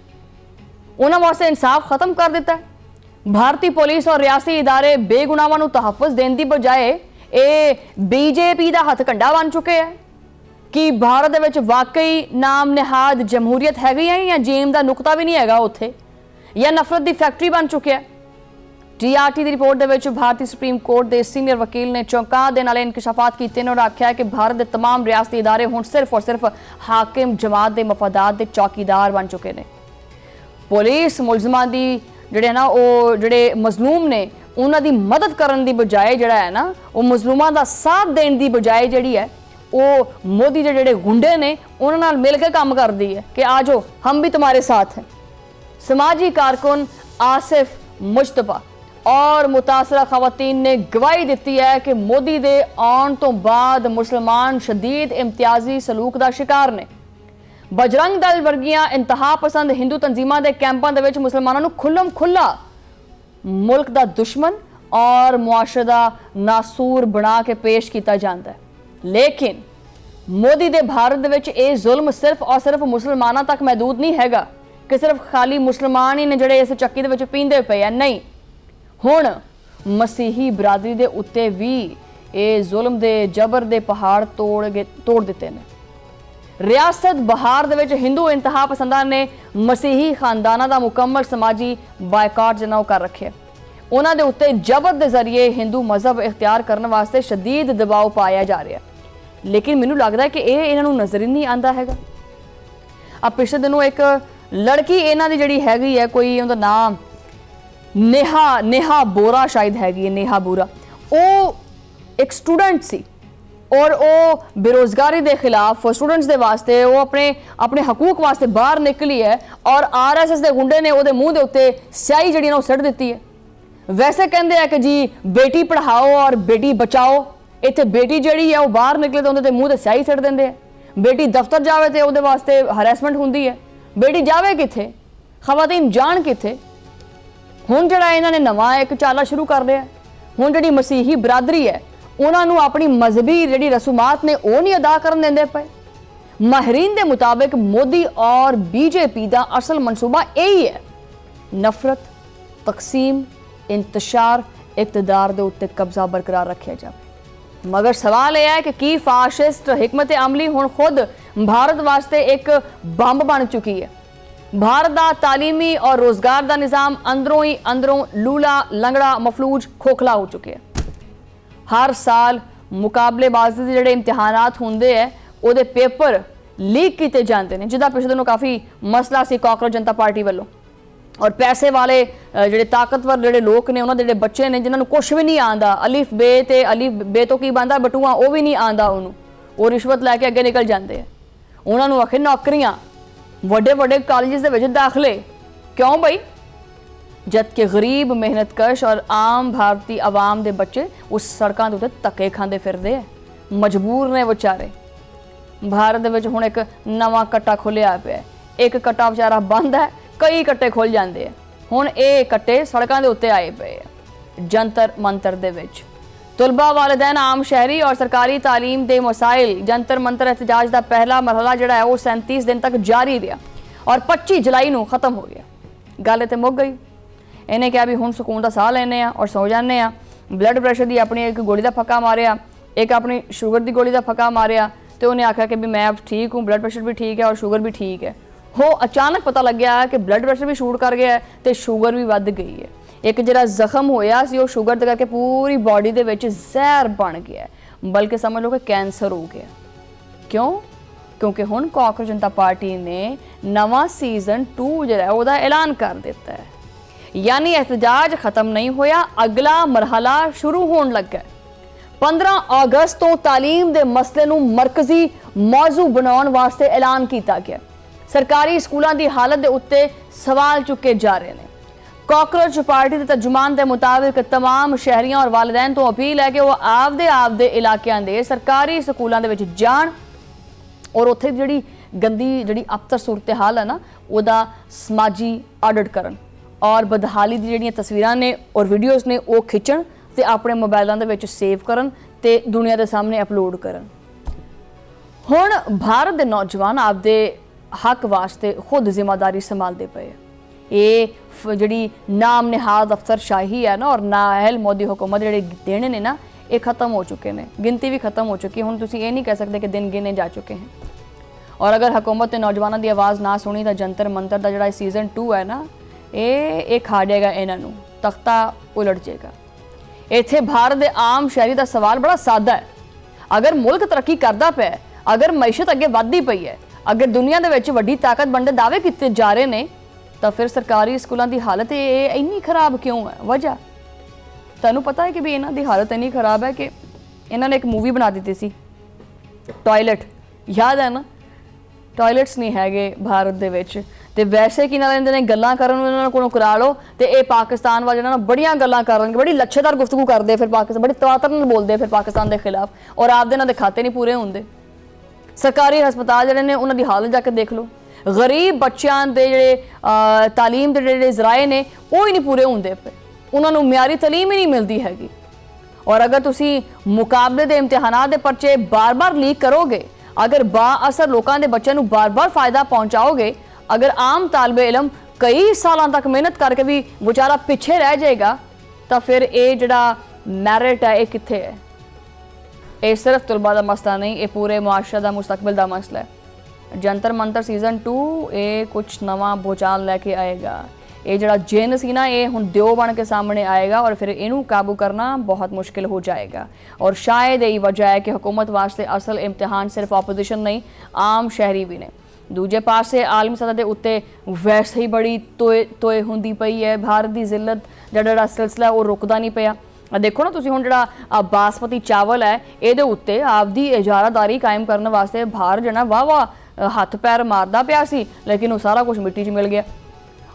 उन्हां वास्ते इंसाफ खत्म कर दिता है। भारतीय पुलिस और रियासी इदारे बेगुनाहां नूं तहफ़्फ़ुज़ देण दी बजाए ये बीजेपी का हथ कंडा बन चुके हैं कि भारत दे विच वाकई नाम निहाद जमहूरीयत हैगी है या जेम का नुकता भी नहीं हैगा उत्थे, या नफरत की फैक्ट्री बन चुके हैं। TRT की रिपोर्ट दे विच भारतीय सुप्रीम कोर्ट के सीनियर वकील ने चौंका देने वाले इंकशाफात किए और आख्या कि भारत के तमाम रियासती इदारे हुण सिर्फ और सिर्फ हाकिम जमात के मफादात के चौकीदार बन चुके हैं। पुलिस मुलजमान की जिहड़े ना वो जिहड़े मजलूम ने ਉਹਨਾਂ ਦੀ ਮਦਦ ਕਰਨ ਦੀ ਬਜਾਏ ਜਿਹੜਾ ਹੈ ਨਾ ਉਹ ਮਜ਼ਲੂਮਾਂ ਦਾ ਸਾਥ ਦੇਣ ਦੀ ਬਜਾਏ ਜਿਹੜੀ ਹੈ ਉਹ ਮੋਦੀ ਦੇ ਜਿਹੜੇ ਗੁੰਡੇ ਨੇ ਉਹਨਾਂ ਨਾਲ ਮਿਲ ਕੇ ਕੰਮ ਕਰਦੀ ਹੈ ਕਿ ਆ ਜਾਓ ਹਮ ਵੀ तुम्हारे साथ हैं। समाजी कारकुन आसिफ मुश्तबा और मुतासरा खवातीन ने गवाही दी है कि मोदी दे आउण तो बाद मुसलमान शदीद इम्तियाजी सलूक का शिकार ने। बजरंग दल वर्गियां इंतहा पसंद हिंदू तंजीमां दे कैंपां दे विच मुसलमानां नूं खुल्लम खुल्ला मुल्क का दुश्मन और मुआशरे दा नासूर बना के पेश किया जाता है। लेकिन मोदी दे भारत दे विच इह जुल्म सिर्फ और सिर्फ मुसलमानां तक महदूद नहीं हैगा कि सिर्फ खाली मुसलमान ही ने जिहड़े इस चक्की दे विच पींदे पए आ। नहीं, हुण मसीही बरादरी दे उत्ते भी इह जुल्म दे जबर दे पहाड़ तोड़ दिते ने। रियासत बहार दे विच हिंदू इंतहा पसंदां ने मसीही खानदानां दा मुकम्मल समाजी बायकाट जनाओ कर रखे। उन्हां दे उत्ते जबर दे जरिए हिंदू मजहब इख्तियार करने वास्ते शदीद दबाव पाया जा रहा है। लेकिन मैनूं लगदा है कि इह इन्हां नूं नज़र ही नहीं आंदा हैगा। अब पिछले दिनों एक लड़की इन्हां दी जिहड़ी हैगी है कोई उहदा नाम नेहा बोरा शायद हैगी है, नेहा बोरा, वो एक स्टूडेंट सी और वो बेरोजगारी के खिलाफ स्टूडेंट्स के वास्ते वो अपने हकूक वास्ते बाहर निकली है और RSS के गुंडे ने वो मूँह के उत्ते स्याही जी सट दी है। वैसे कहते हैं कि जी बेटी पढ़ाओ और बेटी बचाओ, इत्थे बेटी जी है वो बाहर निकले तो उन्होंने मूँह से स्याही सट देंगे है। बेटी दफ्तर जाए तो वो वास्ते हरैसमेंट होंगी है। बेटी जावे कित्थे, खवातीन जान कित्थे। हुण जिहड़ा इन्हां ने नवां एक चाला शुरू कर लिया। हुण जिहड़ी मसीही बरादरी है उन्होंने अपनी मजहबी जिहड़ी रसूमात ने वो नहीं अदा करन देंदे पे। माहिरीन के मुताबिक मोदी और BJP का असल मनसूबा यही है, नफरत, तकसीम, इंतशार, इकतदार के उत्ते कब्जा बरकरार रखा जाए। मगर सवाल यह है कि की फाशिस्ट हिकमत अमली हुण खुद भारत वास्ते एक बंब बन चुकी है। भारत का तालीमी और रोजगार का निज़ाम अंदरों ही अंदरों लूला लंगड़ा मफलूज खोखला हो चुके हैं। हर साल मुकाबलेबाजी के जोड़े इम्तिहानात होंगे है वो पेपर लीक किए जाते हैं, जिसका पिछले दिनों काफ़ी मसला सी कांग्रेस जनता पार्टी वालों। और पैसे वाले जोड़े ताकतवर जोड़े लोग ने उन्होंने जोड़े बच्चे ने जिन्होंने कुछ भी नहीं आता, अलिफ बे तो की बनता बटूआ वो भी नहीं आता, उन्होंने वो रिश्वत लैके अगे निकल जाते हैं। उन्होंने आखिर नौकरियां वड्डे वड्डे कॉलेज के दाखले क्यों बई, जबकि गरीब मेहनतकश और आम भारतीय आवाम के बच्चे उस सड़कों के उत्ते धक्के खाते फिरते हैं, मजबूर ने विचारे। भारत के हुण एक नवा कट्टा खुलिया पे, एक कट्टा बेचारा बंद है, कई कट्टे खुल जाते हैं। हुण ये कट्टे सड़कों के उत्ते आए पे जंतर मंतर दे विच। तुलबा वालिदैन आम शहरी और सरकारी तालीम के मसाइल जंतर मंतर एहतजाज का पहला मरहला जोड़ा है वो 37 दिन तक जारी रहा और 25 जुलाई को खत्म हो गया। गल इत्थे मुक गई। इन्हें क्या भी हुण सुकून का साह लेने और सो जाने। ब्लड प्रेशर की अपनी एक गोली का फक्का मारिया, एक अपनी शुगर की गोली का फक्का मारिया, तो उन्हें आख्या कि भी मैं अब ठीक हूँ, ब्लड प्रेशर भी ठीक है और शुगर भी ठीक है। हो अचानक पता लग गया कि ब्लड प्रेशर भी शूट कर गया है तो शुगर भी वध गई है। एक जरा जख्म होया सी वो शुगर दे करके पूरी बॉडी दे विच जहर बन गया, बल्कि समझ लो कि कैंसर हो गया। क्यों? क्योंकि हुण कांग्रेस जनता पार्टी ने नवा सीजन 2 जिहड़ा ओहदा ऐलान कर दिता है। यानी एहतजाज खत्म नहीं होया, अगला मरहला शुरू होने लगा। 15 अगस्त तो तालीम के मसले नूं मरकजी मौजू बनाने वास्ते ऐलान किया गया। सरकारी स्कूलों की हालत के उत्ते सवाल चुके जा रहे हैं। कांग्रेस पार्टी के तर्जुमान के मुताबिक तमाम शहरियों और वालिदैन तो अपील है कि वो आपदे इलाकों के सरकारी स्कूलों के जान और उत्थे जिहड़ी गंदी जिहड़ी अबतर सूरत हाल है ना उहदा समाजी ऑडिट करन और बदहाली दी जिहड़ियां तस्वीरां ने और वीडियोज़ ने वो खिंचण ते अपने मोबाइलों दे विच सेव करन ते दुनिया के सामने अपलोड करन। हुण भारत के नौजवान आपदे हक वास्ते खुद जिम्मेदारी संभालते पे। ये जिहड़ी नाम निहाद अफसरशाही है ना और नाअहल मोदी हुकूमत जिहड़े देने ने ना ये खत्म हो चुके हैं, गिनती भी खत्म हो चुकी है। हुण तुसीं ये नहीं कह सकते कि दिन गिने जा चुके हैं। और अगर हुकूमत ने नौजवानों की आवाज़ ना सुनी तो जंतर मंतर का जिहड़ा सीजन 2 है ना ये खा जाएगा, इन्हों तख्ता उलट जाएगा। इत्थे भारत के आम शहरी का सवाल बड़ा सादा है। अगर मुल्क तरक्की करता पे, अगर मैशत अगे वधदी पई है, अगर दुनिया दे विच वड्डी ताकत बनने दावे किए जा रहे हैं तो फिर सरकारी स्कूलों की हालत इन्नी खराब क्यों है? वजह ਤੁਹਾਨੂੰ ਪਤਾ ਹੈ ਕਿ ਵੀ ਇਹਨਾਂ ਦੀ ਹਾਲਤ ਇੰਨੀ ਖਰਾਬ ਹੈ ਕਿ ਇਹਨਾਂ ਨੇ ਇੱਕ ਮੂਵੀ ਬਣਾ ਦਿੱਤੀ ਸੀ ਟਾਇਲਟ, ਯਾਦ ਹੈ ਨਾ? ਟਾਇਲਟਸ ਨਹੀਂ ਹੈਗੇ ਭਾਰਤ ਦੇ ਵਿੱਚ, ਤੇ ਵੈਸੇ ਕੀ ਨਾਲ ਇਹਨਾਂ ਨੇ ਗੱਲਾਂ ਕਰਨ ਨੂੰ ਇਹਨਾਂ ਕੋਲੋਂ ਕਰਾ ਲਓ ਤੇ ਇਹ ਪਾਕਿਸਤਾਨ ਵਾਲੇ ਨਾਲ ਬੜੀਆਂ ਗੱਲਾਂ ਕਰਨਗੇ, ਬੜੀ ਲੱਛੇਦਾਰ ਗੁਫ਼ਤਗੂ ਕਰਦੇ ਫਿਰ ਪਾਕਿਸਤਾਨ, ਬੜੀ ਤਵਾਤਰ ਨਾਲ ਬੋਲਦੇ ਫਿਰ ਪਾਕਿਸਤਾਨ ਦੇ ਖਿਲਾਫ, ਔਰ ਆਪਦੇ ਇਹਨਾਂ ਦੇ ਖਾਤੇ ਨਹੀਂ ਪੂਰੇ ਹੁੰਦੇ। ਸਰਕਾਰੀ ਹਸਪਤਾਲ ਜਿਹੜੇ ਨੇ ਉਹਨਾਂ ਦੀ ਹਾਲਤ ਜਾ ਕੇ ਦੇਖ ਲਓ, ਗਰੀਬ ਬੱਚਿਆਂ ਦੇ ਜਿਹੜੇ ਤਾਲੀਮ ਦੇ ਜਿਹੜੇ ਜ਼ਰਾਏ ਨੇ ਉਹ ਹੀ ਨਹੀਂ ਪੂਰੇ ਹੁੰਦੇ ਪਏ, ਉਹਨਾਂ ਨੂੰ ਮਿਆਰੀ ਤਾਲੀਮ ਹੀ ਨਹੀਂ ਮਿਲਦੀ ਹੈਗੀ। ਔਰ ਅਗਰ ਤੁਸੀਂ ਮੁਕਾਬਲੇ ਦੇ ਇਮਤਿਹਾਨਾਂ ਦੇ ਪਰਚੇ ਬਾਰ-ਬਾਰ ਲੀਕ ਕਰੋਗੇ, ਅਗਰ ਬਾਅਸਰ ਲੋਕਾਂ ਦੇ ਬੱਚਿਆਂ ਨੂੰ ਬਾਰ-ਬਾਰ ਫਾਇਦਾ ਪਹੁੰਚਾਓਗੇ, ਅਗਰ ਆਮ ਤਾਲਬੇ ਇਲਮ ਕਈ ਸਾਲਾਂ ਤੱਕ ਮਿਹਨਤ ਕਰਕੇ ਵੀ ਵਿਚਾਰਾ ਪਿੱਛੇ ਰਹਿ ਜਾਏਗਾ, ਤਾਂ ਫਿਰ ਇਹ ਜਿਹੜਾ ਮੈਰਿਟ ਹੈ ਇਹ ਕਿੱਥੇ ਹੈ? ਇਹ ਸਿਰਫ ਤਲਬਾ ਦਾ ਮਸਲਾ ਨਹੀਂ, ਇਹ ਪੂਰੇ ਮੁਆਸ਼ਰੇ ਦਾ ਮੁਸਤਕਬਲ ਦਾ ਮਸਲਾ ਹੈ। ਜੰਤਰ ਮੰਤਰ ਸੀਜ਼ਨ 2 ਇਹ ਕੁਛ ਨਵਾਂ ਭੂਚਾਲ ਲੈ ਕੇ ਆਏਗਾ। ਇਹ ਜਿਹੜਾ ਜਿੰਨ ਸੀ ਨਾ, ਇਹ ਹੁਣ ਦਿਓ ਬਣ ਕੇ ਸਾਹਮਣੇ ਆਏਗਾ ਔਰ ਫਿਰ ਇਹਨੂੰ ਕਾਬੂ ਕਰਨਾ ਬਹੁਤ ਮੁਸ਼ਕਿਲ ਹੋ ਜਾਏਗਾ। ਔਰ ਸ਼ਾਇਦ ਇਹੀ ਵਜ੍ਹਾ ਹੈ ਕਿ हुकूमत वास्ते असल इम्तिहान सिर्फ ऑपोजिशन नहीं, आम शहरी भी ने। दूजे पासे आलमी सतह के उत्ते वैसे ही बड़ी तोए होंदी पई है, भारत की जिल्लत जिहड़ा सिलसिला वो रुकदा नहीं पिया। देखो ना तुसीं हुण जिहड़ा बासमती चावल है ਇਹਦੇ ਉੱਤੇ ਆਪਦੀ ਇਜਾਰਾਦਾਰੀ ਕਾਇਮ ਕਰਨ ਵਾਸਤੇ ਭਾਰਤ ਜਿਹੜਾ ਵਾਹ ਹੱਥ ਪੈਰ ਮਾਰਦਾ ਪਿਆ ਸੀ, ਲੇਕਿਨ ਉਹ ਸਾਰਾ ਕੁਝ ਮਿੱਟੀ 'ਚ ਮਿਲ ਗਿਆ।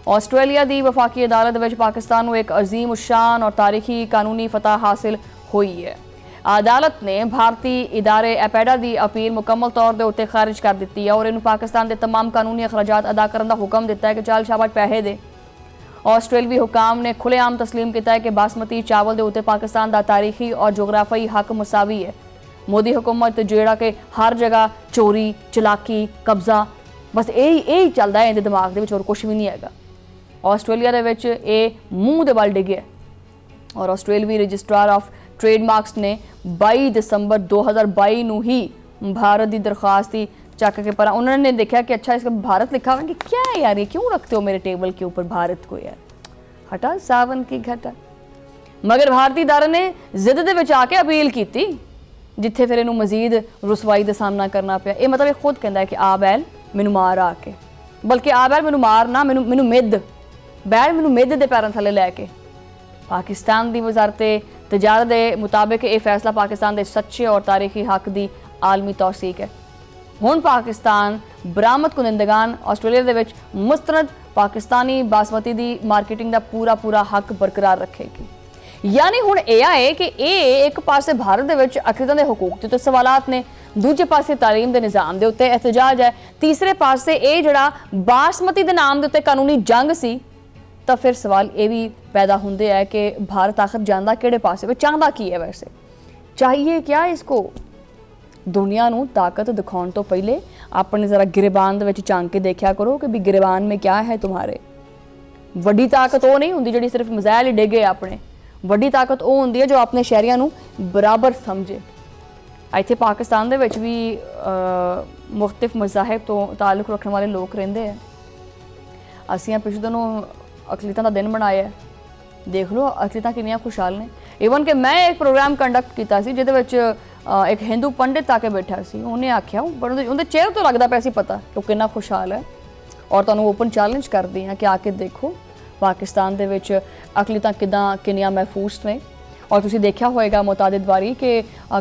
ਆਸਟ੍ਰੇਲੀਆ ਦੀ ਵਫਾਕੀ ਅਦਾਲਤ ਵਿੱਚ ਪਾਕਿस्तान ਨੂੰ ਇੱਕ ਅਜ਼ੀਮ ਸ਼ਾਨ और ਤਾਰੀਖੀ ਕਾਨੂੰਨੀ ਫਤਹ ਹਾਸਿਲ ਹੋਈ ਹੈ। अदालत ने भारतीय इदारे एपेडा की अपील मुकम्मल तौर के उत्ते खारिज कर दी है और इन्होंने पाकिस्तान के तमाम कानूनी अखराजात अदा करने का हुक्म दिता है कि चल शाबाश पैसे दे। आस्ट्रेलवी हुकाम ने खुलेआम तस्लीम किया है कि बासमती चावल के उत्ते पाकिस्तान का तारीखी और जोग्राफी हक मुसावी है। मोदी हुकूमत जोड़ा कि हर जगह चोरी चलाकी कब्जा बस यही चलता है, इनके दिमाग के और कुछ भी नहीं है। आस्ट्रेलिया के मूँह के वल डिगे और आस्ट्रेलवी रजिस्ट्रार ऑफ ट्रेडमार्क्स ने 22 दिसंबर 2022 ਨੂੰ ही भारत की दरख्वास्त ही चक के पर उन्होंने देखा कि अच्छा इसका भारत लिखा हुआ है कि क्या है यार, ये क्यों रखते हो मेरे टेबल के ऊपर भारत को, यार हटा सावन की घटा। मगर भारतीय इदारे ने जिद दे विच आके अपील की, जिथे फिर इन्हू मजीद रुसवाई का सामना करना पाया। ये मतलब ये खुद कहता है कि आ बैल मैनू मार आके, बल्कि आ बैल मैनू मार ना, मैनू मिद बैल मैनू मिद के पैरों थले लैके। पाकिस्तान की वजारत तजारत के मुताबिक यह फैसला पाकिस्तान के सच्चे और तारीखी हक की आलमी तौसीक है। हुण पाकिस्तान बरामद कुनिंदगान आस्ट्रेलिया के मुस्तरद पाकिस्तानी बासमती की मार्केटिंग का पूरा पूरा हक बरकरार रखेगी। यानी हुण यह है कि एक पासे भारत के अकलीतां के हकूक के उत्ते सवालात ने, दूजे पासे तालीम के निज़ाम के उत्ते एहतजाज है, तीसरे पासे ये जिहड़ा बासमती के नाम के उत्ते कानूनी जंग सी, तो फिर सवाल ये भी पैदा होंदे है कि भारत आखिर जांदा किहड़े पासे वे, चाहता की है वैसे, चाहिए क्या इसको? दुनिया नूं ताकत दिखाउण तो पहले अपने जरा गिरेबान दे विच झांक के देखा करो कि भी गिरेबान में क्या है तुम्हारे। वड्डी ताकत वो नहीं होंदी जिहड़ी सिर्फ मिसाइल ही डिगे अपने, वड्डी ताकत वो होंदी है जो अपने शहरियां नूं बराबर समझे। इत्थे पाकिस्तान दे विच भी मुख्तलिफ मज़ाहिब तो ताल्लुक रखने वाले लोग रहिंदे हैं। असीं पिछले दिनों अकलीतां दा दिन मनाया, देख लो अकलीतां कितनियां खुशहाल ने। ईवन कि मैं एक प्रोग्राम कंडक्ट किया सी जिहदे विच एक हिंदू पंडित आके बैठा सी, उन्हें आख्या उनके चेहरे तो लगता पिया सी पता कि वो कितना खुशहाल है। और तुहानूं ओपन चैलेंज करदी हां कि आके देखो पाकिस्तान दे विच अकलीतां कितनियां महफूज ने। और तुसीं देखिया होएगा मुतादिद वारी कि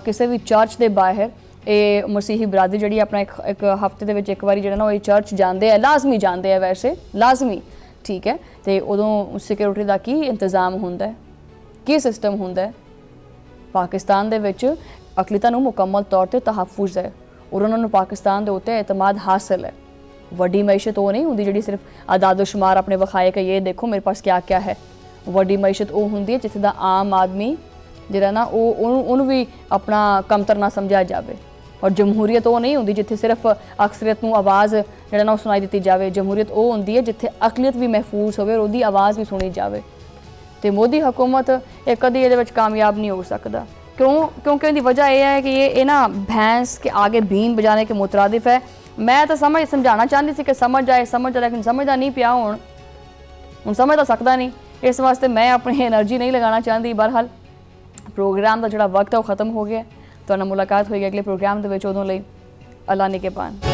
किसी भी चर्च के बाहर ये मसीही बरादरी जिहड़ी अपना एक हफ्ते दे विच एक वारी जिहड़ा ना वो चर्च जाते हैं, लाजमी जाते हैं, वैसे लाजमी ठीक है। तो उदों सिक्योरिटी का की इंतजाम होंदा है, की सिस्टम होंदा है? पाकिस्तान दे विच अकलीतां नूं मुकम्मल तौर पर तहफ़ुज़ है और उन्होंने पाकिस्तान के उत्ते एतमाद हासिल है। वड्डी मैशत वो नहीं होंदी जिहड़ी सिर्फ आदादोशुमार अपने विखाए कि ये देखो मेरे पास क्या क्या है। वड्डी मैशत वो होंदी है जिथे दा आम आदमी जिहड़ा ना उन्होंने भी अपना कमतर ना समझा जाए। और जमहूरीयत वो नहीं होंदी जिथे सिर्फ अक्सरीयत नूं आवाज़ जिहड़ा ना सुनाई दी जाए। जमहूरीयत वो होंदी है जिथे अकलीत भी महफूज होवे और उहदी आवाज़ भी सुनी जाए। तो मोदी हुकूमत ये कदी इहदे विच कामयाब नहीं हो सकता। क्योंकि इहदी वजह यह है कि ये ना भैंस के आगे बीन बजाने के मुतरादिफ है। मैं तो समझाना चाहती थी कि समझ जाए, लेकिन समझदा नहीं पिया। हुण समझ तो सकता नहीं, इस वास्ते मैं अपनी एनर्जी नहीं लगाना चाहती। बहरहाल प्रोग्राम का जो वक्त है वो ख़त्म हो गया। तो मुलाकात होगी अगले प्रोग्राम के उदों लई अल्लाह ने के पान।